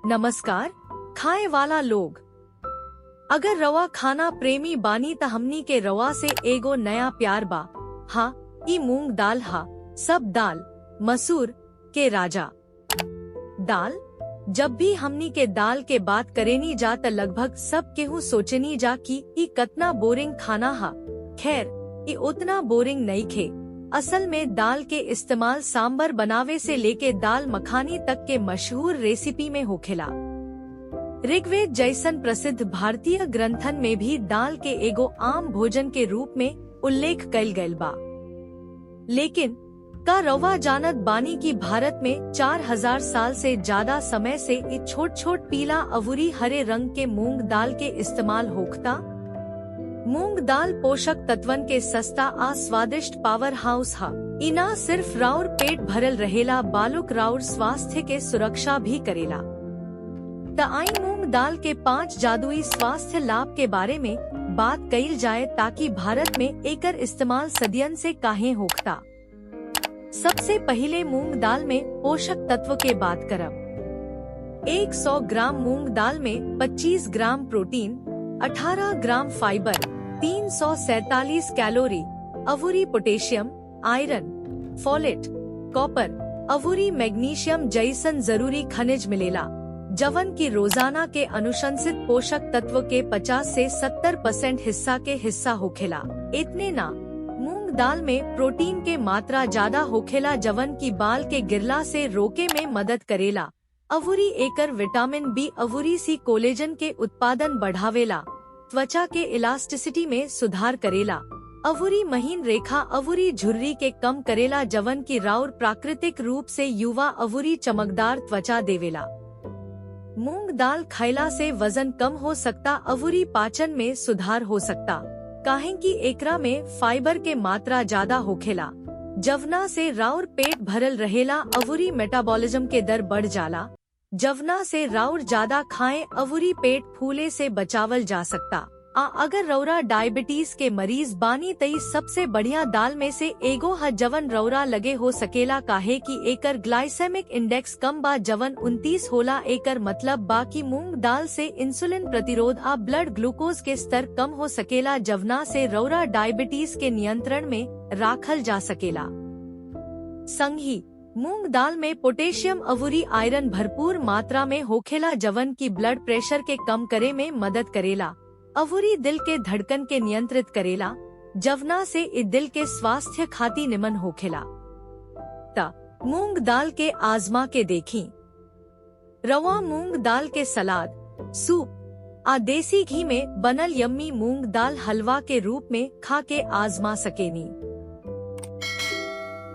नमस्कार खाए वाला लोग। अगर रवा खाना प्रेमी बानी त हमनी के रवा से एगो नया प्यार बा। हाँ, ई मूंग दाल हा, सब दाल मसूर के राजा। दाल जब भी हमनी के दाल के बात करेनी जा त लगभग सब केहू सोचनी जा कि ई कतना बोरिंग खाना हा। खैर, ई उतना बोरिंग नहीं खे। असल में दाल के इस्तेमाल सांबर बनावे से लेके दाल मखानी तक के मशहूर रेसिपी में होखेला। ऋग्वेद जैसन प्रसिद्ध भारतीय ग्रंथन में भी दाल के एगो आम भोजन के रूप में उल्लेख कइल गइल बा। लेकिन का रवा जानत बानी की भारत में 4000 साल से ज्यादा समय से इ छोट छोट पीला अवुरी हरे रंग के मूंग दाल के इस्तेमाल होखता। मूंग दाल पोषक तत्वन के सस्ता आ स्वादिष्ट पावर हाउस हा। इना सिर्फ राउर पेट भरल रहेला बालुक राउर स्वास्थ्य के सुरक्षा भी करेला। त आई मूंग दाल के 5 जादुई स्वास्थ्य लाभ के बारे में बात कइल जाए ताकि भारत में एकर इस्तेमाल सदियन से काहे होखता। सबसे पहिले मूंग दाल में पोषक तत्व के बात करब। 100 ग्राम मूंग दाल में 25 gram protein, 18 gram fibre, 347 calorie, अवुरी पोटेशियम, आयरन, फोलेट, कॉपर, अवुरी मैग्नीशियम जैसन जरूरी खनिज मिलेला, जवन की रोजाना के अनुशंसित पोषक तत्व के 50 से 70% हिस्सा के हिस्सा होखेला। इतने ना, मूंग दाल में प्रोटीन के मात्रा ज्यादा होखेला जवन की बाल के गिरला से रोके में मदद करेला। अवुरी एकर विटामिन बी अवुरी सी कोलेजन के उत्पादन बढ़ावेला, त्वचा के इलास्टिसिटी में सुधार करेला। अवुरी महीन रेखा अवुरी झुर्री के कम करेला जवन की राउर प्राकृतिक रूप से युवा अवुरी चमकदार त्वचा देवेला। मूंग दाल खैला से वजन कम हो सकता, अवुरी पाचन में सुधार हो सकता, काहे की एकरा में फाइबर के मात्रा ज्यादा होखेला, जवना से राउर पेट भरल रहेला, अवुरी मेटाबॉलिज्म के दर बढ़ जाला, जवना से राउर ज्यादा खाएं अवुरी पेट फूले से बचावल जा सकता। अगर रौरा डायबिटीज के मरीज बानी तई सबसे बढ़िया दाल में से एगो ह जवन रौरा लगे हो सकेला, काहे की एकर ग्लाइसेमिक इंडेक्स कम बा जवन 29 होला। एकर मतलब बा की मूंग दाल से इंसुलिन प्रतिरोध आ ब्लड ग्लूकोज के स्तर कम हो सकेला, जवना से रौरा डायबिटीज के नियंत्रण में राखल जा सकेला। संगी मूंग दाल में पोटेशियम अवुरी आयरन भरपूर मात्रा में होखेला जवन की ब्लड प्रेशर के कम करे में मदद करेला। अवुरी दिल के धड़कन के नियंत्रित करेला, जवना से इ दिल के स्वास्थ्य खाती निमन होखेला। त मूंग दाल के आजमा के देखी। रवा मूंग दाल के सलाद, सूप आ देसी घी में बनल यम्मी मूंग दाल हलवा के रूप में खा के आजमा सकेनी।